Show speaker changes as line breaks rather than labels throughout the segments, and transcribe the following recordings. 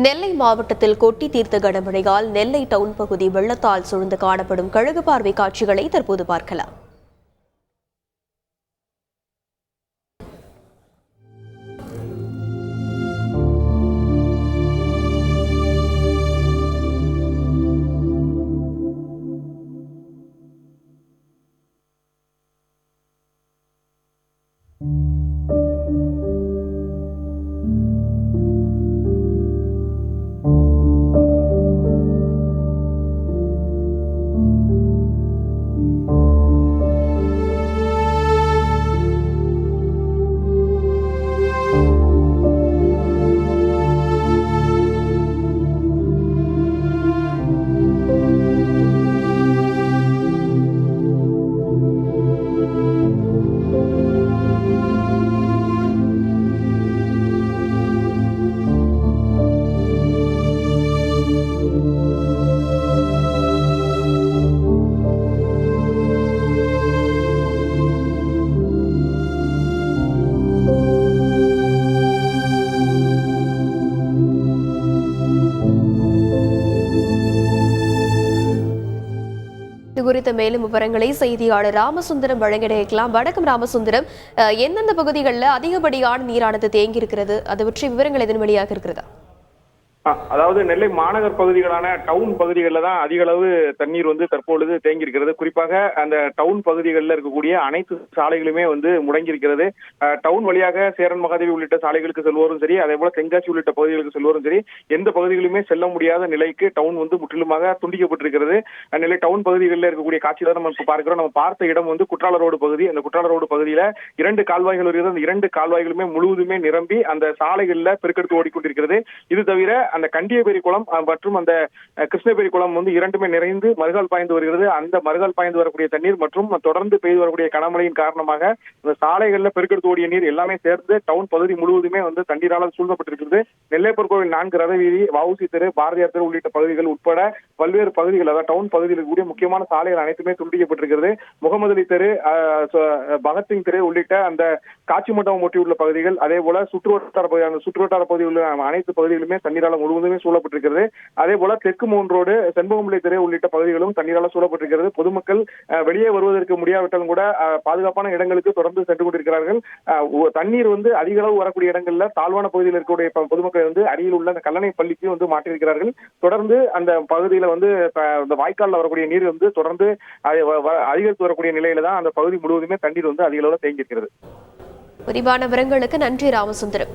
நெல்லை மாவட்டத்தில் கொட்டி தீர்த்த கனமழையால் நெல்லை டவுன் பகுதி வெள்ளத்தால் சூழ்ந்து காணப்படும் கழுகு பார்வை காட்சிகளை தற்போது பார்க்கலாம். குறித்த மேலும் விவரங்களை செய்தியாளர் ராமசுந்தரம் வழங்கிடலாம். வணக்கம் ராமசுந்தரம், எந்தெந்த பகுதிகளில் அதிகப்படியான நீரானது தேங்கி இருக்கிறது, அது பற்றி விவரங்கள் எதன் வழியாக இருக்கிறதா?
அதாவது நெல்லை மாநகர் பகுதிகளான டவுன் பகுதிகளில் தான் அதிக அளவு தண்ணீர் தற்பொழுது தேங்கி இருக்கிறது. குறிப்பாக அந்த டவுன் பகுதிகளில் இருக்கக்கூடிய அனைத்து சாலைகளுமே முடங்கி இருக்கிறது. டவுன் வழியாக சேரன் மகாதேவி உள்ளிட்ட சாலைகளுக்கு செல்வோரும் சரி, அதே போல தென்காசி உள்ளிட்ட பகுதிகளுக்கு செல்வோரும் சரி, எந்த பகுதிகளுமே செல்ல முடியாத நிலைக்கு டவுன் முற்றிலுமாக துண்டிக்கப்பட்டிருக்கிறது. நெல்லை டவுன் பகுதிகளில் இருக்கக்கூடிய காட்சிகளை நம்ம பார்க்கிறோம். நம்ம பார்த்த இடம் குற்றால ரோடு பகுதி. அந்த குற்றால ரோடு பகுதியில 2 கால்வாய்கள் வருகிறது. அந்த 2 கால்வாய்களுமே முழுவதுமே நிரம்பி அந்த சாலைகளில் பெருக்கெடுத்து ஓடிக்கொண்டிருக்கிறது. இது தவிர அந்த கண்டியபேரி குளம் மற்றும் அந்த கிருஷ்ணபேரி குளம் இரண்டுமே நிறைந்து மறுகால் பாய்ந்து வருகிறது. அந்த மறுகால் பாய்ந்து வரக்கூடிய தண்ணீர் மற்றும் தொடர்ந்து பெய்து வரக்கூடிய கனமழையின் காரணமாக அந்த சாலைகளில் பெருக்கெடுத்து ஓடிய நீர் எல்லாமே சேர்ந்து டவுன் பகுதி முழுவதுமே தண்ணீரால் சூழ்ந்தப்பட்டிருக்கிறது. நெல்லையப்பர் கோவில் 4 ரத வீதி, வஉசி தெரு, பாரதியார் தெரு உள்ளிட்ட பகுதிகள் உட்பட பல்வேறு பகுதிகள், அதாவது டவுன் பகுதியில் இருக்கக்கூடிய முக்கியமான சாலைகள் அனைத்துமே துண்டிக்கப்பட்டிருக்கிறது. முகமது அலி தெரு, பகத்சிங் தெரு உள்ளிட்ட அந்த காட்சி மண்டபம் ஒட்டியுள்ள பகுதிகள், அதே போல சுற்றுவட்டார பகுதியில் உள்ள அனைத்து பகுதிகளுமே தண்ணீரால் முழுவதுமே சூழப்பட்டிருக்கிறது. அதே போல தெற்கு 3 ரோடு, செண்பகம்பிள்ளை தெரு உள்ளிட்ட பகுதிகளும் தண்ணீரால் சூழப்பட்டிருக்கிறது. பொதுமக்கள் வெளியே வருவதற்கு முடியாவிட்டாலும் கூட பாதுகாப்பான இடங்களுக்கு தொடர்ந்து சென்று கொண்டிருக்கிறார்கள். தண்ணீர் அதிக அளவு வரக்கூடிய இடங்கள்ல தாழ்வான பகுதியில் இருக்கக்கூடிய பொதுமக்கள் அருகில் உள்ள அந்த கல்லணை பள்ளிக்கு மாற்றிருக்கிறார்கள். தொடர்ந்து அந்த பகுதியில இந்த வாய்க்காலில் வரக்கூடிய நீர் தொடர்ந்து அதிகரித்து வரக்கூடிய நிலையில தான் அந்த பகுதி முழுவதுமே தண்ணீர் அதிக அளவில் தேங்கி இருக்கிறது.
விரிவான விவரங்களுக்கு நன்றி ராமசுந்தரம்.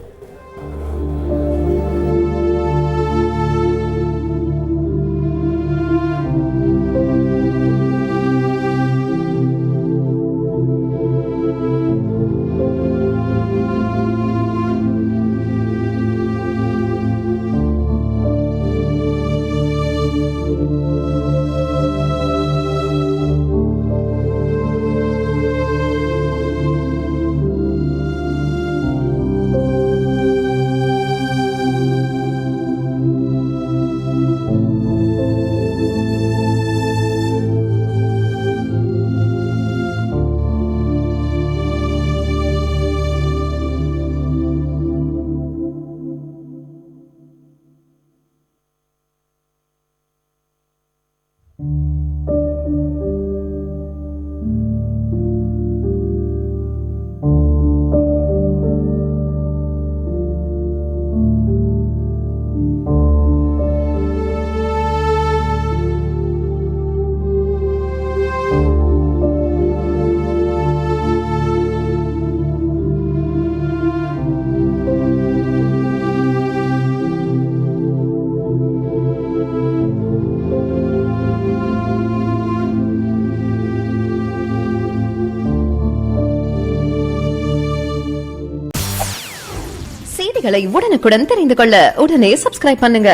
செய்திகளை உடனுக்குடன் தெரிந்து கொள்ள உடனே சப்ஸ்கிரைப் பண்ணுங்க.